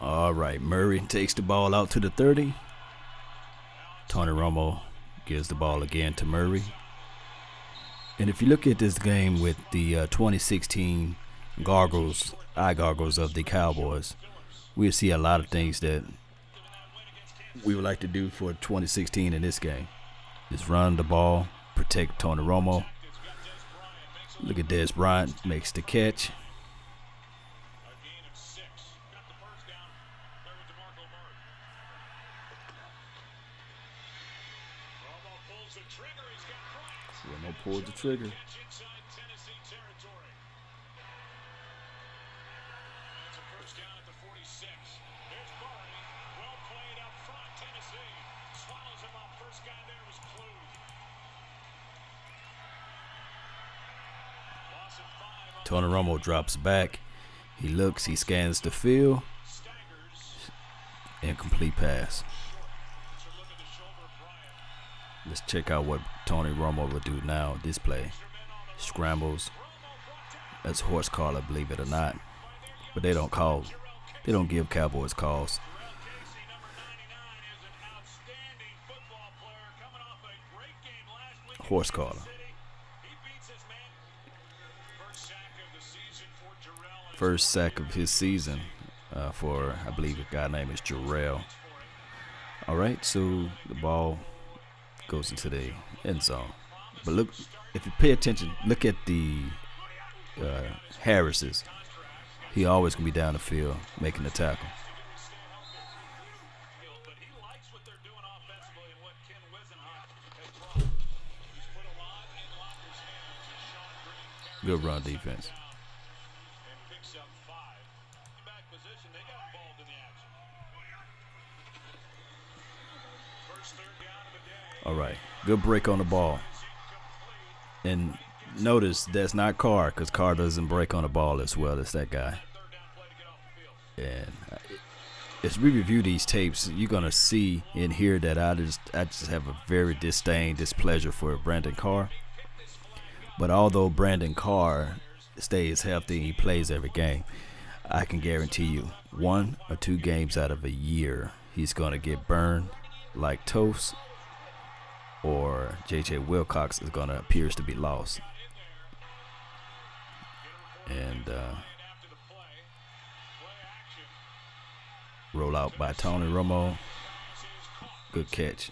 All right, Murray takes the ball out to the 30. Tony Romo gives the ball again to Murray. And if you look at this game with the 2016 eye goggles of the Cowboys, we'll see a lot of things that we would like to do for 2016 in this game. Just run the ball, protect Tony Romo. Look at Dez Bryant, makes the catch. Romo pulls the trigger. Tony Romo drops back. He looks, he scans the field. Incomplete pass. Let's check out what Tony Romo will do now. This play. Scrambles. That's horse collar, believe it or not. But they don't give Cowboys calls. Horse collar. First sack of his season for, I believe, a guy named is Jarrell. All right, so the ball goes into the end zone. But look, if you pay attention, look at the Harris's. He always can be down the field making the tackle. Good run defense. All right, good break on the ball. And notice that's not Carr, because Carr doesn't break on the ball as well as that guy. And as we review these tapes, you're gonna see and hear that I just have a very displeasure for Brandon Carr. But although Brandon Carr stays healthy, he plays every game, I can guarantee you 1 or 2 games out of a year he's gonna get burned like toast, or J.J. Wilcox is going to appears to be lost. And roll out by Tony Romo. Good catch.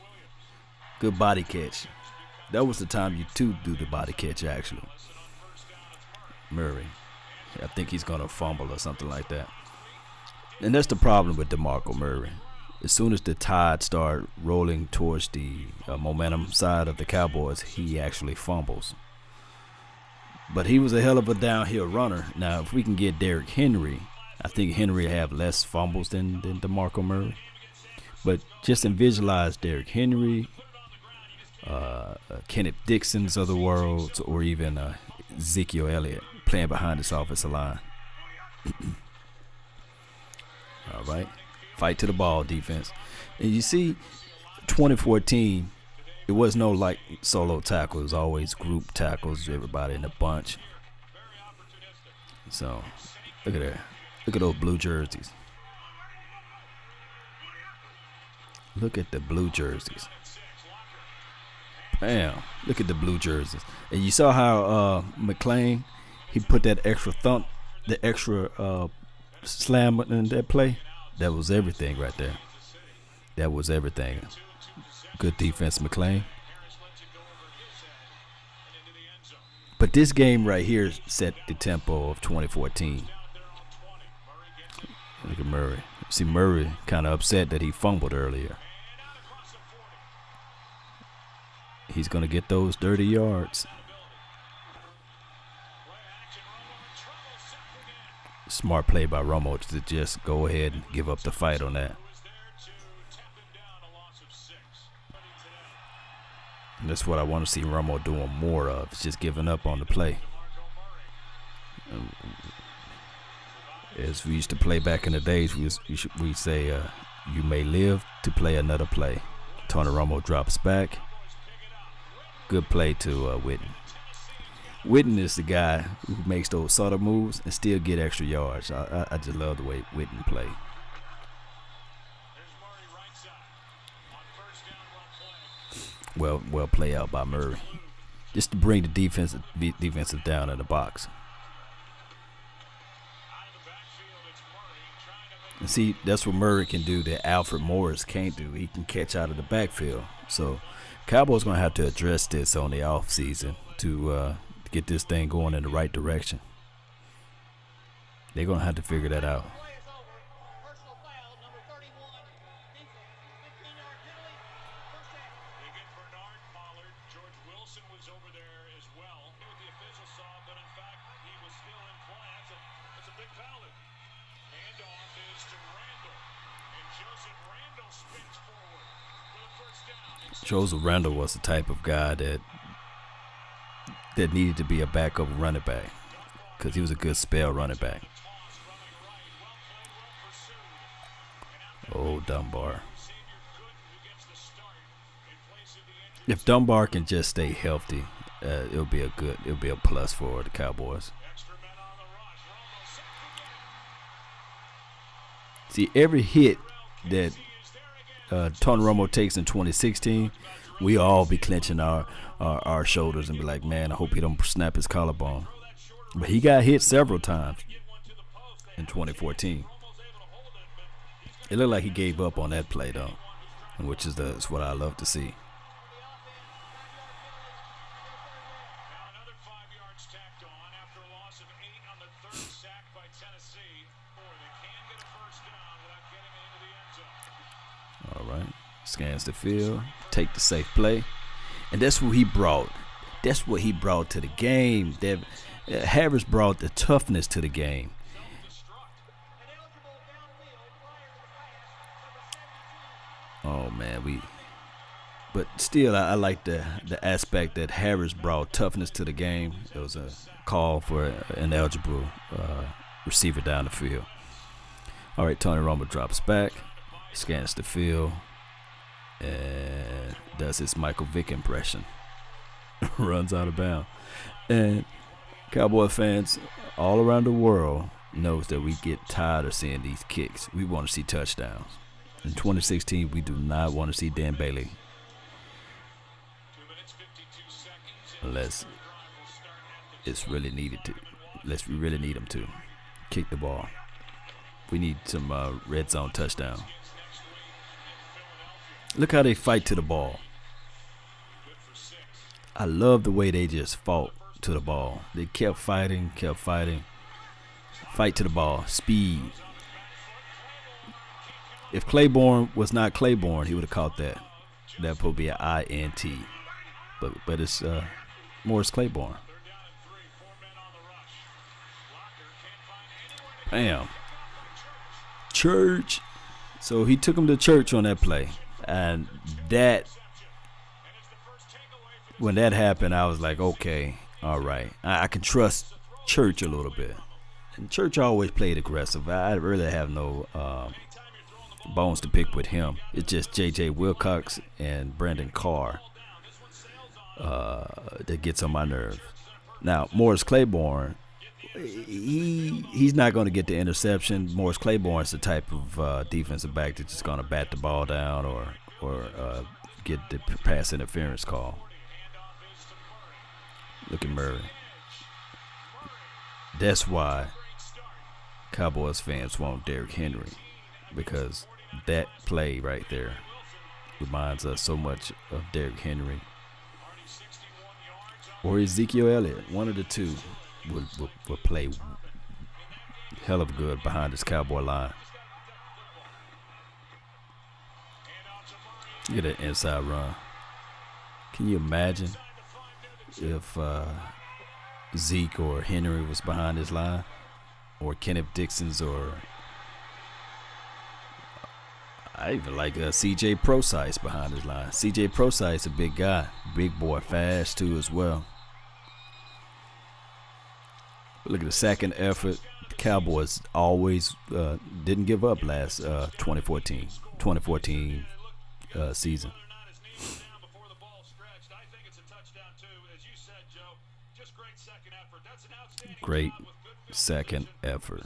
Good body catch. That was the time you two do the body catch, actually. Murray. I think he's going to fumble or something like that. And that's the problem with DeMarco Murray. As soon as the tide start rolling towards the momentum side of the Cowboys, he actually fumbles. But he was a hell of a downhill runner. Now, if we can get Derrick Henry, I think Henry have less fumbles than DeMarco Murray. But just visualize Derrick Henry, Kenneth Dixon's of the world, or even Ezekiel Elliott playing behind this offensive line. All right. Fight to the ball defense. And you see, 2014, it was no like solo tackle. It was always group tackles, everybody in a bunch. So, look at that. Look at those blue jerseys. Look at the blue jerseys. Bam. Look at the blue jerseys. And you saw how McClain, he put that extra thump, the extra slam in that play. That was everything right there. That was everything. Good defense, McClain. But this game right here set the tempo of 2014. Look at Murray. See, Murray kind of upset that he fumbled earlier. He's going to get those dirty yards. Smart play by Romo to just go ahead and give up the fight on that. And that's what I want to see Romo doing more of. It's just giving up on the play. As we used to play back in the days, we say, you may live to play another play. Tony Romo drops back. Good play to Witten. Witten is the guy who makes those subtle moves and still get extra yards. I just love the way Witten play. Well play out by Murray, just to bring the defensive down in the box. And see, that's what Murray can do that Alfred Morris can't do. He can catch out of the backfield. So Cowboys going to have to address this on the offseason to get this thing going in the right direction. They're going to have to figure that out. Joseph Randle was the type of guy that needed to be a backup running back because he was a good spell running back. Oh, Dunbar. If Dunbar can just stay healthy, it'll be a plus for the Cowboys. See, every hit that Tony Romo takes in 2016, we all be clenching our shoulders and be like, man, I hope he don't snap his collarbone. But he got hit several times in 2014. It looked like he gave up on that play, though, which is what I love to see. All right, scans the field, take the safe play, and that's what he brought. That's what he brought to the game. Harris brought the toughness to the game. Oh man, but still, I like the aspect that Harris brought toughness to the game. It was a call for an eligible receiver down the field. All right, Tony Romo drops back, scans the field, and does his Michael Vick impression. Runs out of bounds. And Cowboy fans all around the world knows that we get tired of seeing these kicks. We want to see touchdowns. In 2016, we do not want to see Dan Bailey. Unless it's really needed to. Unless we really need him to kick the ball. We need some red zone touchdown. Look how they fight to the ball. I love the way they just fought to the ball. They kept fighting. Fight to the ball. Speed. If Claiborne was not Claiborne, he would have caught that. That would be an INT. But it's Morris Claiborne. Bam. Church. So he took him to church on that play. And when that happened, I was like, okay, all right. I can trust Church a little bit. And Church always played aggressive. I really have no bones to pick with him. It's just J.J. Wilcox and Brandon Carr that gets on my nerves. Now, Morris Claiborne, he's not going to get the interception. Morris Claiborne is the type of defensive back that's just going to bat the ball down or get the pass interference call. Look at Murray. That's why Cowboys fans want Derrick Henry, because that play right there reminds us so much of Derrick Henry or Ezekiel Elliott. One of the two will play hell of good behind this Cowboy line. Look at that inside run. Can you imagine if Zeke or Henry was behind his line, or Kenneth Dixon's, or I even like C.J. Prosise behind his line. C.J. Prosise, a big guy, big boy, fast too as well. But look at the second effort. The Cowboys always didn't give up last 2014 season. Great second effort.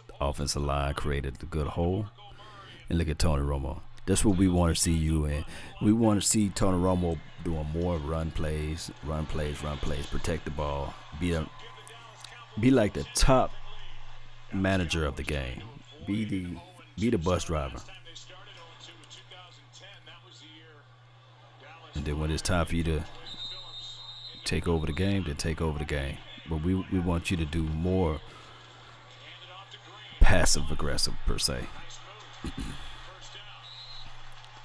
The offensive line created a good hole. And look at Tony Romo. That's what we want to see you in. We want to see Tony Romo doing more run plays, protect the ball, be like the top manager of the game, be the bus driver. And then when it's time for you to take over the game, then take over the game. But we want you to do more passive aggressive per se.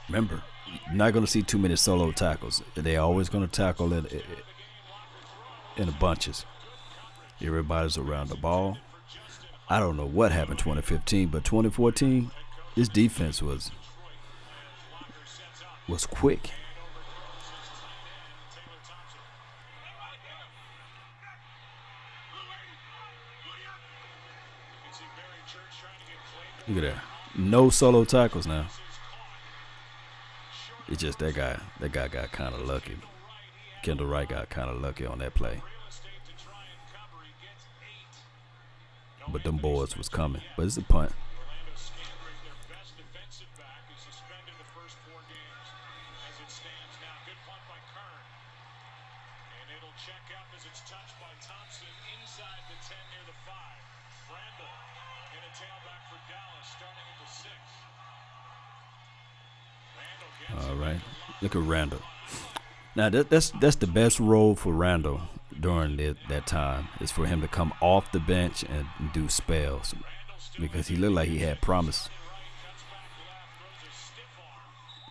Remember, you're not going to see too many solo tackles. They're always going to tackle it in bunches. Everybody's around the ball. I don't know what happened 2015, but 2014, this defense was quick. Look at that. No solo tackles now. It's just that guy got kind of lucky. Kendall Wright got kind of lucky on that play. But them boys was coming. But it's a punt. All right, look at Randall. Now that's the best role for Randall during that time, is for him to come off the bench and do spells, because he looked like he had promise.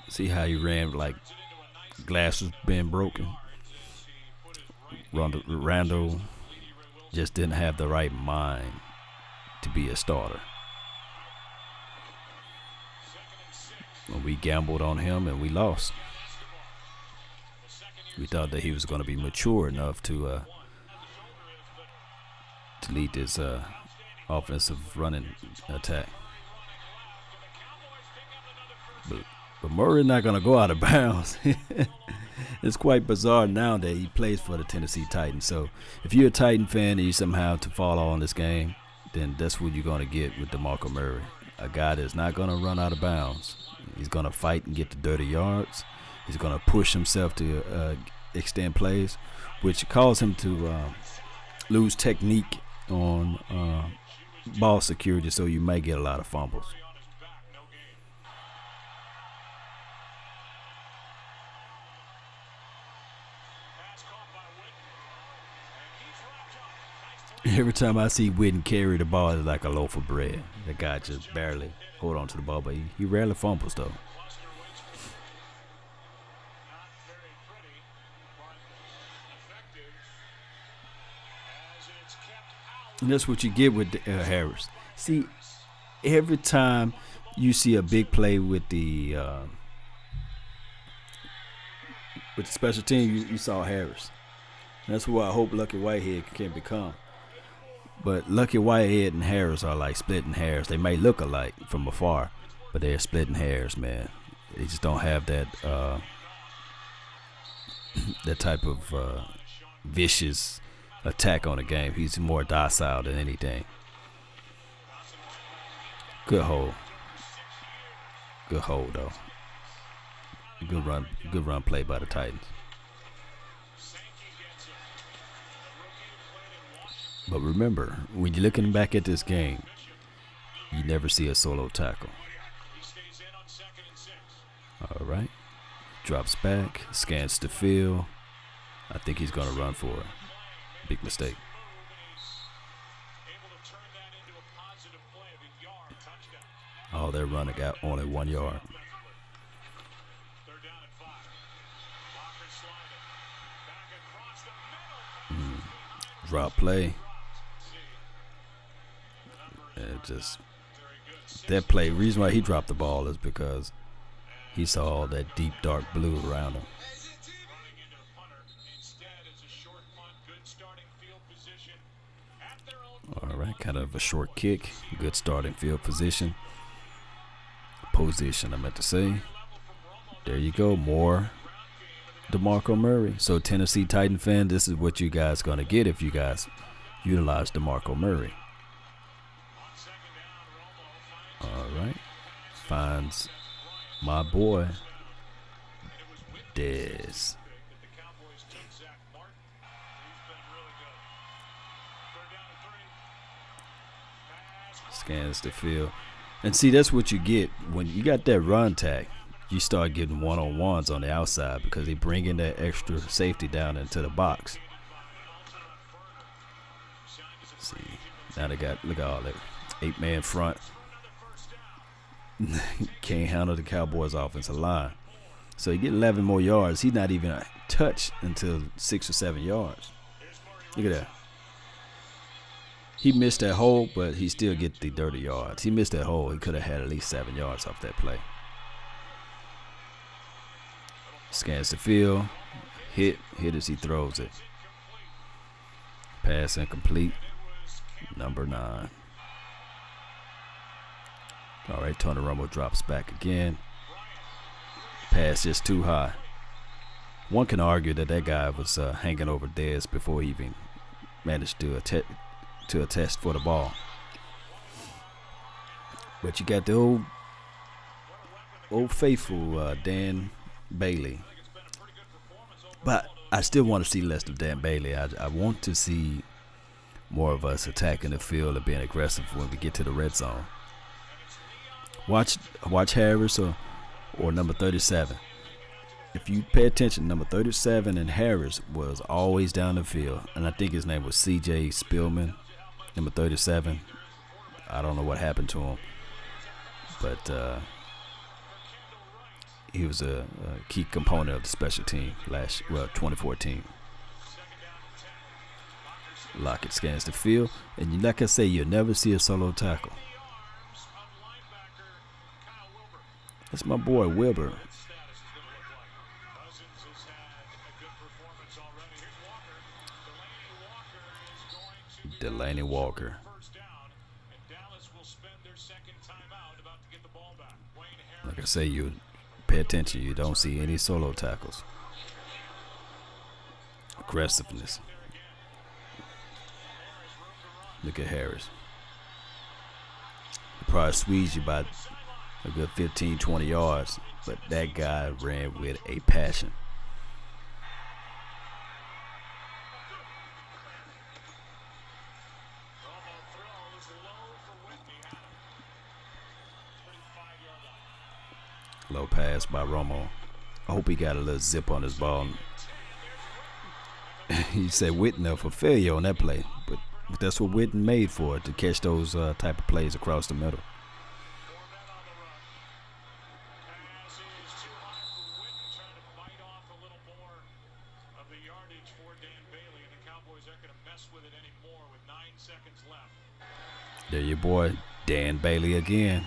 See how he ran like glass was being broken. Randall just didn't have the right mind to be a starter. We gambled on him and we lost. We thought that he was going to be mature enough to lead this offensive running attack. But Murray's not going to go out of bounds. It's quite bizarre now that he plays for the Tennessee Titans. So if you're a Titan fan and you somehow to follow on this game, then that's what you're going to get with DeMarco Murray. A guy that's not going to run out of bounds. He's going to fight and get the dirty yards. He's going to push himself to extend plays, which caused him to lose technique on ball security, so you may get a lot of fumbles. Every time I see Witten carry the ball, it's like a loaf of bread. The guy just barely hold on to the ball, but he rarely fumbles, though. And that's what you get with Harris. See, every time you see a big play with the special team, you saw Harris. And that's what I hope Lucky Whitehead can become. But Lucky Whitehead and Harris are like splitting hairs. They may look alike from afar, but they're splitting hairs, man. They just don't have that that type of vicious attack on the game. He's more docile than anything. Good hold. Good hold, though. Good run play by the Titans. But remember, when you're looking back at this game, you never see a solo tackle. All right. Drops back, scans the field. I think he's going to run for it. Big mistake. Oh, they're running, got only 1 yard. Drop play. And just that play, reason why he dropped the ball is because he saw all that deep dark blue around him. All right, kind of a short kick, good starting field position. Position, I meant to say. There you go, more DeMarco Murray. So Tennessee Titan fan, this is what you guys gonna get if you guys utilize DeMarco Murray. All right, finds My boy, Dez. Scans the field. And see, that's what you get when you got that run tag. You start getting one-on-ones on the outside because they bring in that extra safety down into the box. See, now they got, look at all that 8-man front. Can't handle the Cowboys' offensive line. So he get 11 more yards. He's not even touched until 6 or 7 yards. Look at that. He missed that hole, but he still get the dirty yards. He missed that hole. He could have had at least 7 yards off that play. Scans the field. Hit as he throws it. Pass incomplete. Number 9. All right, Tony Romo drops back again. Pass just too high. One can argue that guy was hanging over Dez before he even managed to attest for the ball. But you got the old faithful Dan Bailey. But I still want to see less of Dan Bailey. I want to see more of us attacking the field and being aggressive when we get to the red zone. Watch Harris or number 37. If you pay attention, number 37 and Harris was always down the field. And I think his name was C.J. Spillman, number 37. I don't know what happened to him. But he was a key component of the special team 2014. Lockett scans the field. And like I say, you'll never see a solo tackle. That's my boy, Wilbur. Delaney Walker. Like I say, you pay attention. You don't see any solo tackles. Aggressiveness. Look at Harris. He probably squeezed you by a good 15, 20 yards, but that guy ran with a passion. Low pass by Romo. I hope he got a little zip on his ball. He said Witten for failure on that play, but that's what Witten made for it, to catch those type of plays across the middle. There your boy, Dan Bailey again.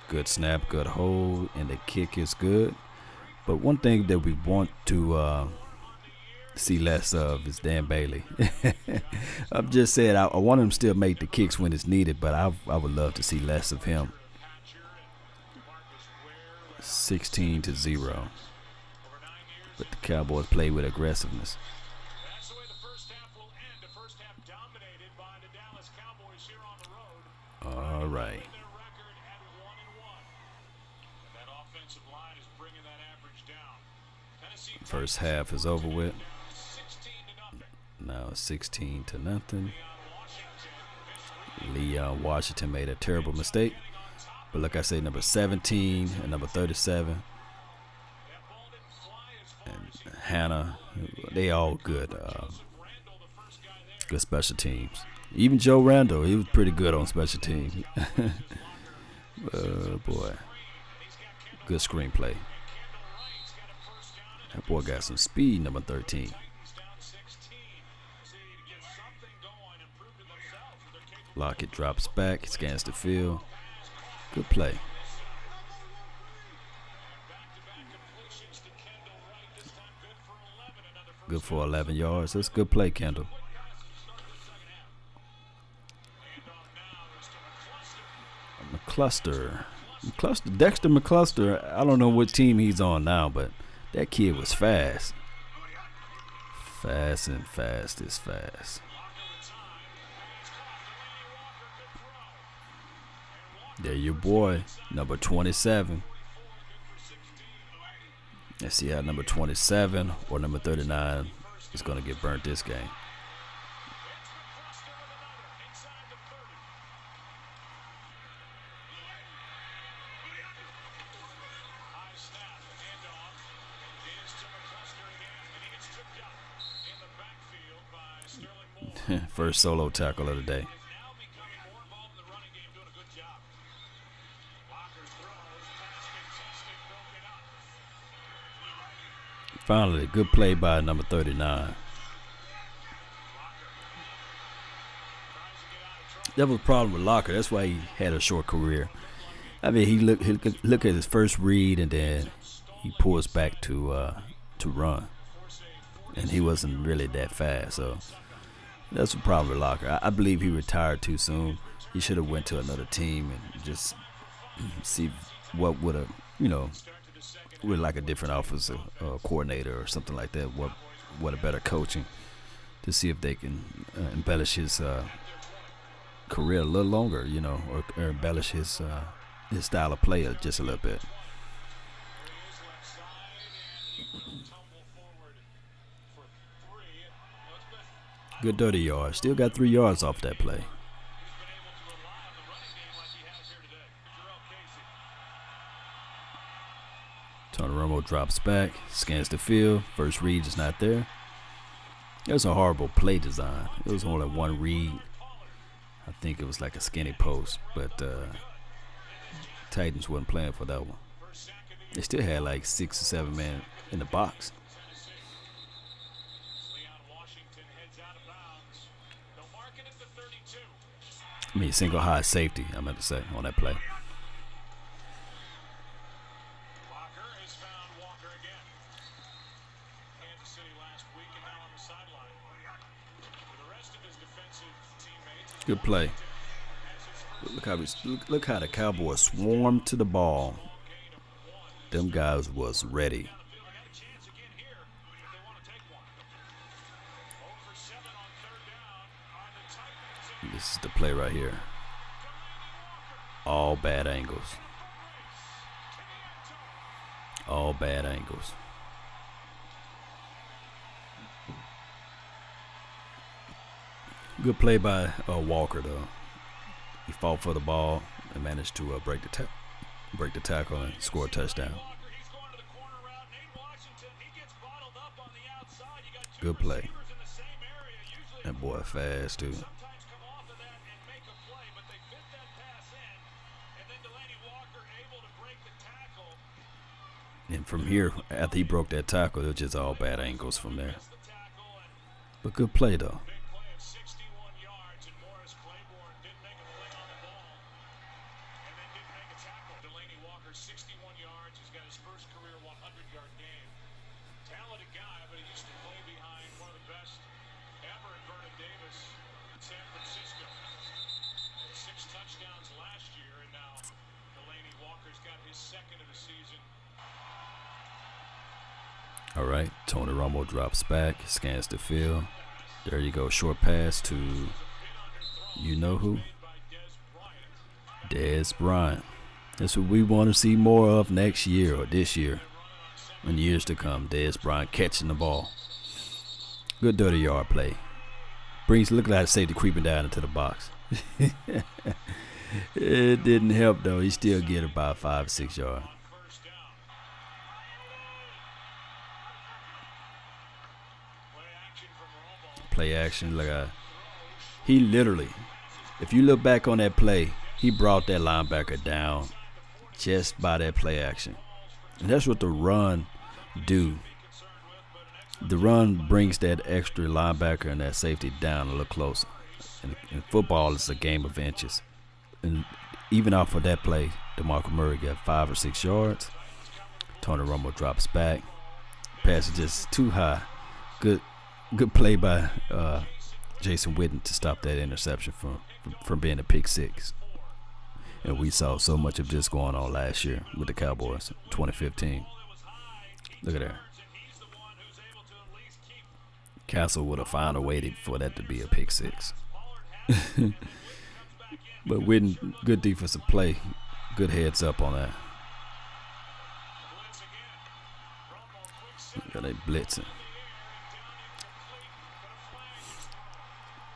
Good snap, good hold, and the kick is good. But one thing that we want to see less of is Dan Bailey. I'm just saying I want him to still make the kicks when it's needed, but I would love to see less of him. 16-0. But the Cowboys play with aggressiveness. All right. First half is over with. Now it's 16-0. Leon Washington made a terrible mistake. But like I say, number 17 and number 37 and Hannah, they all good. Good special teams. Even Joe Randall, he was pretty good on special teams. Oh, boy. Good screenplay. That boy got some speed, number 13. Lockett drops back, scans the field. Good play. Good for 11 yards. That's a good play, Kendall. Dexter McCluster, I don't know what team he's on now, but that kid was fast. Fast and fast is fast. There your boy, number 27. Let's see how number 27 or number 39 is going to get burnt this game. First solo tackle of the day. Finally, good play by number 39. That was a problem with Locker. That's why he had a short career. I mean, he look at his first read and then he pulls back to run, and he wasn't really that fast. So that's the problem with Locker. I believe he retired too soon. He should have went to another team and just see what would have, with like a different offensive coordinator or something like that. What a better coaching to see if they can embellish his career a little longer, or embellish his style of play just a little bit. Good 30 yards. Still got 3 yards off that play. Tony Romo drops back, scans the field. First read is not there. It was a horrible play design. It was only one read. I think it was like a skinny post, but Titans wasn't playing for that one. They still had like 6 or 7 men in the box. I mean, single high safety, I meant to say, on that play. Good play. Look how the Cowboys swarmed to the ball. Them guys was ready. This is the play right here. All bad angles. All bad angles. Good play by Walker, though. He fought for the ball and managed to break the tackle and score a touchdown. Good play. That boy fast, too. And from here, after he broke that tackle, it was just all bad angles from there. But good play, though. All right, Tony Romo drops back, scans the field. There you go, short pass to you-know-who? Dez Bryant. That's what we want to see more of next year or this year and years to come. Dez Bryant catching the ball. Good 30-yard play. Look at that safety creeping down into the box. It didn't help, though. He still get about 5 or 6 yards. Play action. He literally, if you look back on that play, he brought that linebacker down just by that play action. And that's what the run do. The run brings that extra linebacker and that safety down a little closer. And football is a game of inches. And even off of that play, DeMarco Murray got 5 or 6 yards. Tony Romo drops back. Pass is just too high. Good play by Jason Witten to stop that interception from being a pick six. And we saw so much of this going on last year with the Cowboys, 2015. Look at that. Castle would have found a way for that to be a pick six. But Witten, good defensive play. Good heads up on that. Got a blitzing.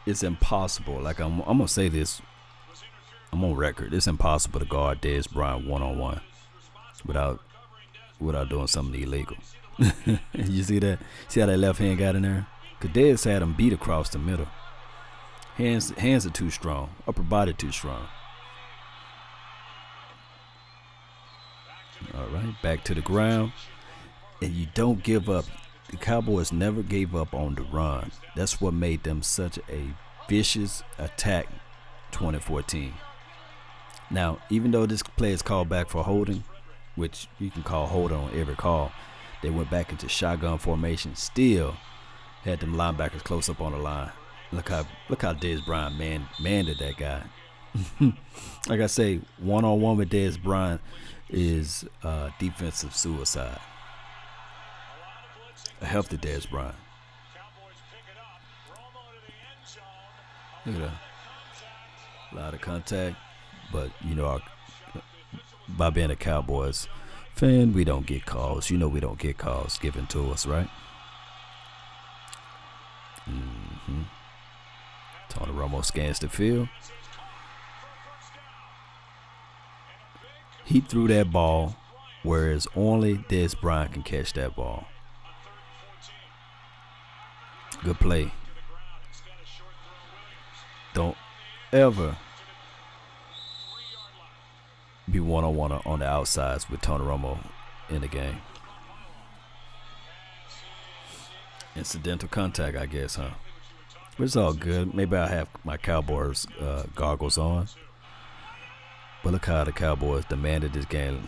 It's impossible. Like I'm gonna say this. I'm on record. It's impossible to guard Dez Bryant one-on-one without doing something illegal. You see that? See how that left hand got in there? Cause Dez had him beat across the middle. Hands are too strong. Upper body too strong. All right, back to the ground. And you don't give up. The Cowboys never gave up on the run. That's what made them such a vicious attack 2014. Now, even though this play is called back for holding, which you can call holding on every call, they went back into shotgun formation. Still had them linebackers close up on the line. Look how Dez Bryant manned that guy. Like I say, one-on-one with Dez Bryant is defensive suicide. A healthy Dez Bryant. Look at that. A lot of contact. But, you know, by being a Cowboys fan, we don't get calls. You know we don't get calls given to us, right? Tony Romo scans the field. He threw that ball, whereas only Dez Bryant can catch that ball. Good play. Don't ever be one-on-one on the outsides with Tony Romo in the game. Incidental contact, I guess, huh? But it's all good. Maybe I'll have my Cowboys goggles on. But look how the Cowboys demanded this game.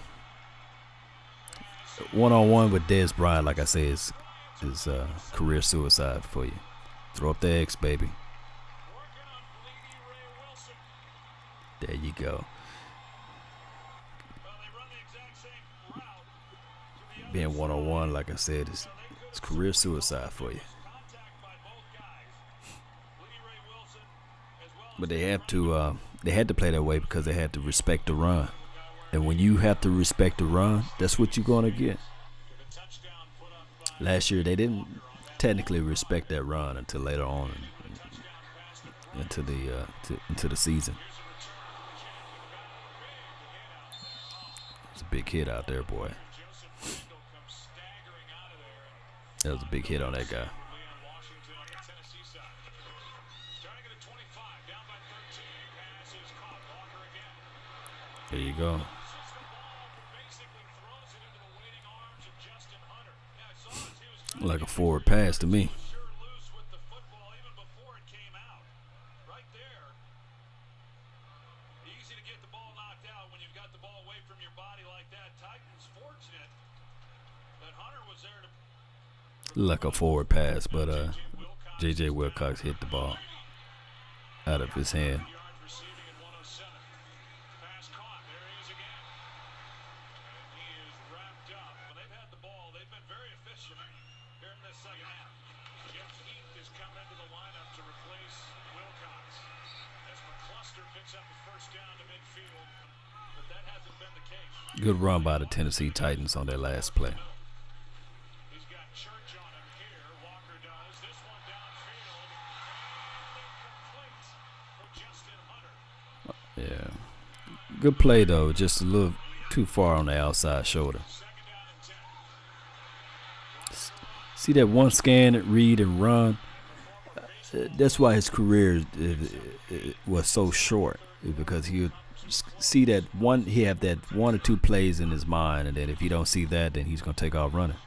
One-on-one with Dez Bryant, like I said, is career suicide for you. Throw up the X, baby. There you go. Being one-on-one, like I said, is career suicide for you. But they had to play that way because they had to respect the run. And when you have to respect the run, that's what you're going to get. Last year, they didn't technically respect that run until later on into the season. It's a big hit out there, boy. That was a big hit on that guy. There you go. Like a forward pass to me. Like a forward pass, but J.J. Wilcox hit the ball out of his hand. Good run by the Tennessee Titans on their last play. Yeah. Good play, though. Just a little too far on the outside shoulder. See that one scan, read, and run? That's why his career was so short, because he would see that one. He have that one or two plays in his mind, and then if he don't see that, then he's gonna take off running.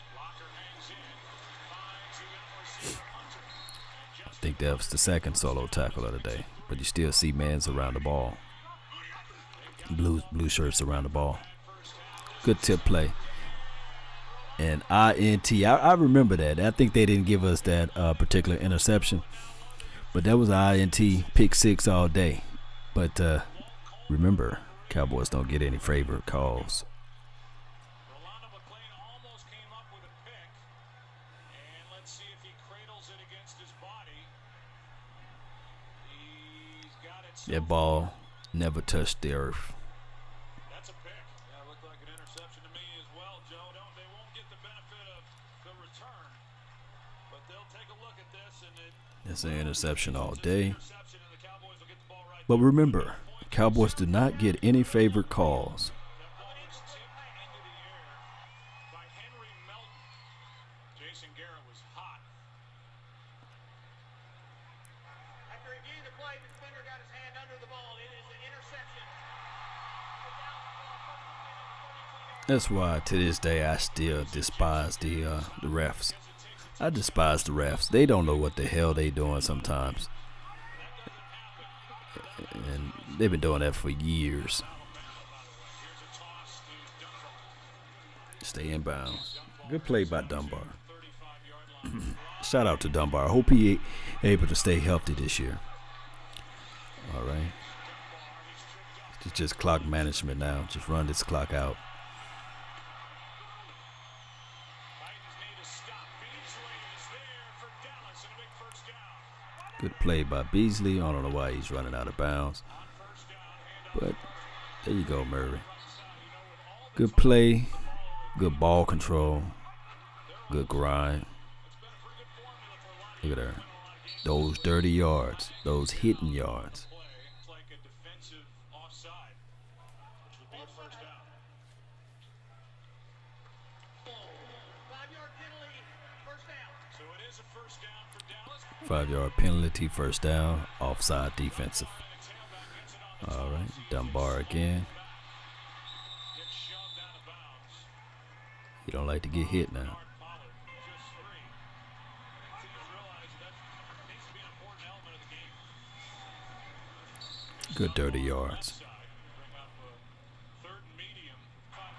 I think that was the second solo tackle of the day, but you still see mans around the ball, blue shirts around the ball. Good tip play. And INT, I remember that. I think they didn't give us that particular interception, but that was INT, pick six all day. But remember, Cowboys don't get any favorite calls. That ball never touched the earth. That's a pick. Yeah, looked like an interception to me as well, Joe. They won't get the benefit of the return, but they'll take a look at this and It's an interception all day. interception, and the Cowboys will get the ball right. But remember, Cowboys did not get any favorite calls. That ball was tipped into the air by Henry Melton. Jason Garrett was hot. After reviewing the play, the defender got his hand under the ball. It is an interception. That's why to this day I still despise the refs. I despise the refs. They don't know what the hell they doing sometimes. And they've been doing that for years. Stay in bounds. Good play by Dunbar. Shout out to Dunbar. I hope he able to stay healthy this year. All right. It's just clock management now. Just run this clock out. Good play by Beasley. I don't know why he's running out of bounds. But there you go, Murray. Good play. Good ball control. Good grind. Look at her. Those dirty yards. Those hitting yards. So it is a first down for Dallas. 5-yard penalty, first down, offside defensive. All right, Dunbar again. He don't like to get hit now. Good dirty yards.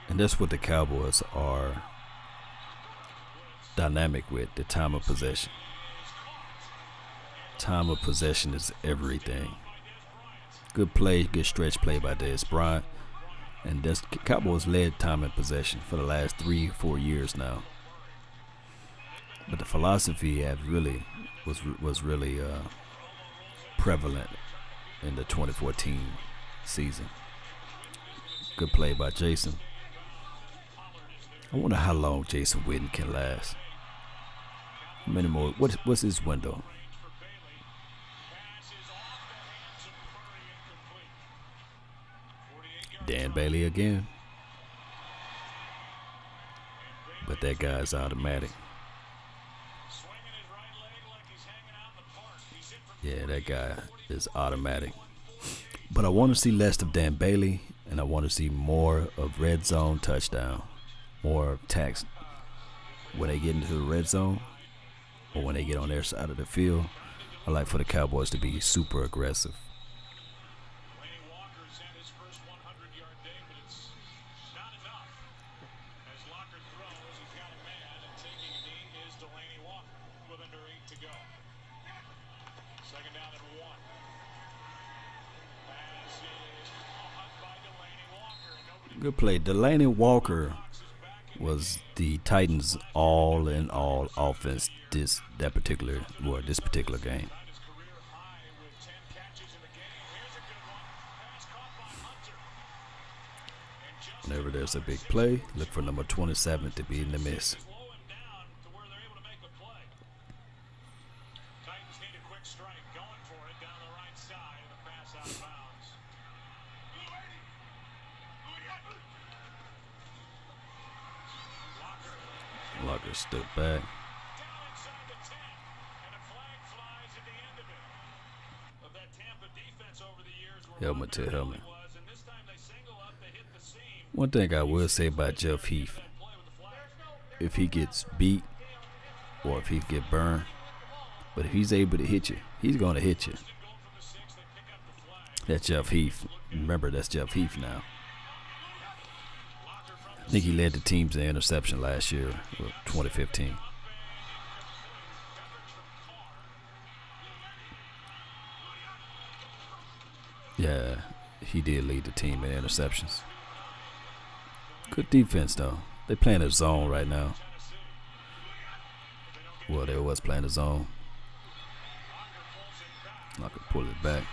And that's what the Cowboys are dynamic with, the time of possession. Time of possession is everything. Good play, good stretch play by Dez Bryant. And that's Cowboys led time of possession for the last 3-4 years now. But the philosophy was really prevalent in the 2014 season. Good play by Jason. I wonder how long Jason Witten can last. How many more? What's his window? Dan Bailey again. But that guy's automatic. Yeah, that guy is automatic. But I want to see less of Dan Bailey, and I want to see more of red zone touchdown. More attacks when they get into the red zone or when they get on their side of the field. I like for the Cowboys to be super aggressive. Good play. Delaney Walker was the Titans' all-in-all offense this particular game. Whenever there's a big play, look for number 27 to be in the miss. Locker stood back. Helmet to helmet. One thing I will say about Jeff Heath, if he gets beat or if he get burned, but if he's able to hit you, he's going to hit you. That's Jeff Heath. Remember, that's Jeff Heath now. I think he led the teams in interception last year, 2015. Yeah, he did lead the team in interceptions. Good defense, though. They playing a zone right now. Well, they was playing a zone. I could pull it back.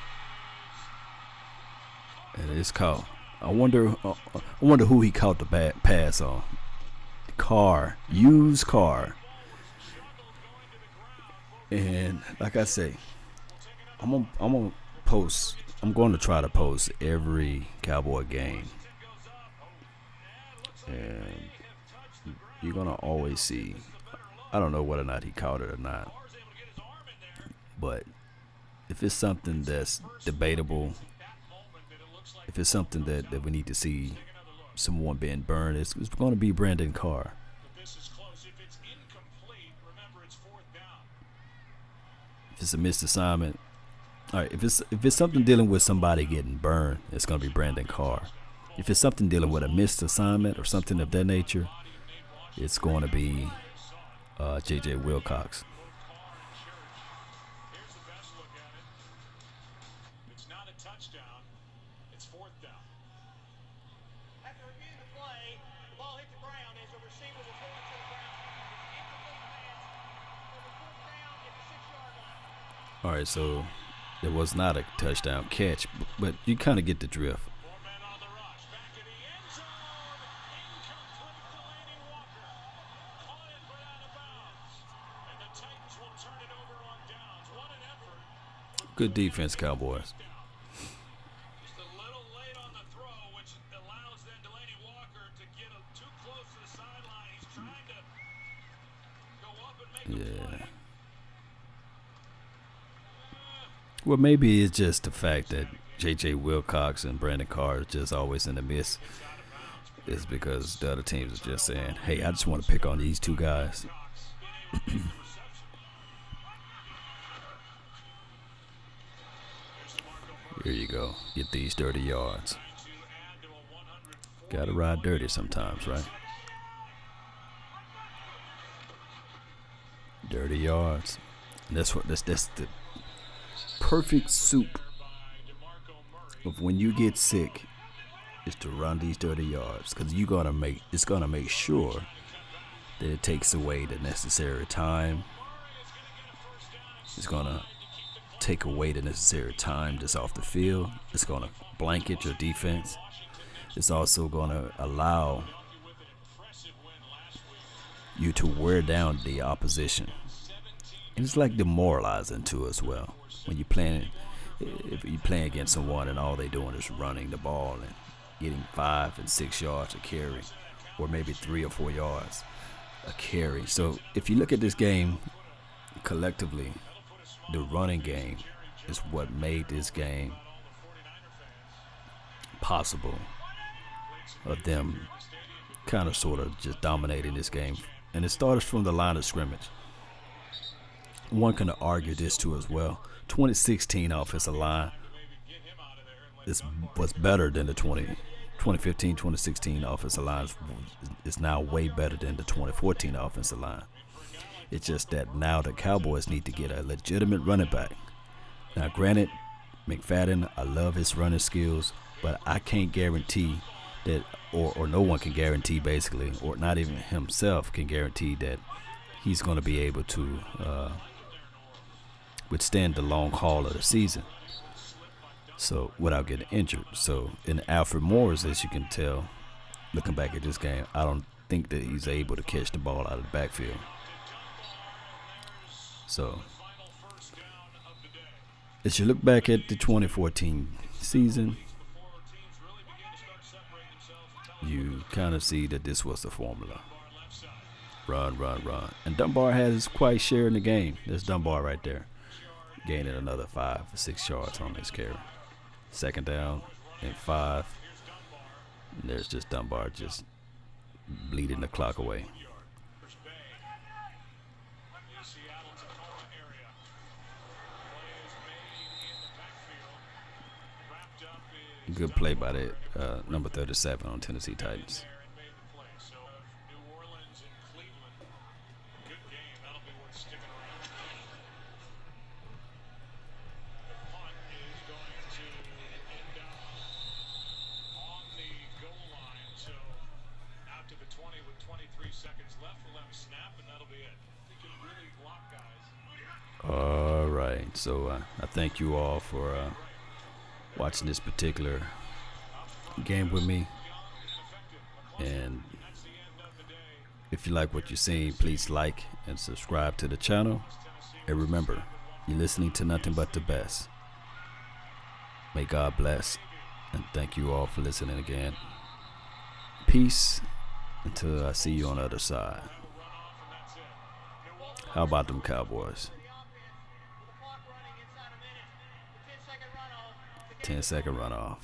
And it's caught. I wonder who he caught the bad pass on. Carr, used Carr. And like I say, I'm gonna post. I'm going to try to post every Cowboy game, and you're gonna always see. I don't know whether or not he caught it or not, but if it's something that's debatable, if it's something that we need to see someone being burned, it's going to be Brandon Carr. If it's a missed assignment, all right. If it's something dealing with somebody getting burned, it's going to be Brandon Carr. If it's something dealing with a missed assignment or something of that nature, it's going to be J.J. Wilcox. All right, so it was not a touchdown catch, but you kind of get the drift. Good defense, Cowboys. Yeah. Well, maybe it's just the fact that J.J. Wilcox and Brandon Carr are just always in the midst. It's because the other teams are just saying, hey, I just want to pick on these two guys. Here you go. Get these dirty yards. Gotta ride dirty sometimes, right? Dirty yards. And that's the perfect soup of when you get sick is to run these dirty yards, because it's gonna make sure that it takes away the necessary time. It's gonna take away the necessary time that's off the field. It's gonna blanket your defense. It's also gonna allow you to wear down the opposition. And it's like demoralizing too as well. When if you playing against someone and all they doing is running the ball and getting 5 and 6 yards a carry, or maybe 3 or 4 yards a carry. So if you look at this game collectively, the running game is what made this game possible, of them kind of sort of just dominating this game. And it started from the line of scrimmage. One can argue this too as well. 2016 offensive line was better than the 2015, 2016 offensive line is now way better than the 2014 offensive line. It's just that now the Cowboys need to get a legitimate running back. Now, granted, McFadden, I love his running skills, but I can't guarantee that, or no one can guarantee basically, or not even himself can guarantee that he's going to be able to withstand the long haul of the season, so without getting injured. So in Alfred Morris, as you can tell, looking back at this game, I don't think that he's able to catch the ball out of the backfield. So as you look back at the 2014 season, you kind of see that this was the formula. Run, run, run. And Dunbar had his quite share in the game. There's Dunbar right there, gaining another 5 or 6 yards on this carry. Second down and 5. And there's just Dunbar just bleeding the clock away. Good play by the number 37 on Tennessee Titans. All right, so I thank you all for watching this particular game with me. And if you like what you're seeing, please like and subscribe to the channel. And remember, you're listening to nothing but the best. May God bless, and thank you all for listening again. Peace until I see you on the other side. How about them Cowboys? 10-second runoff.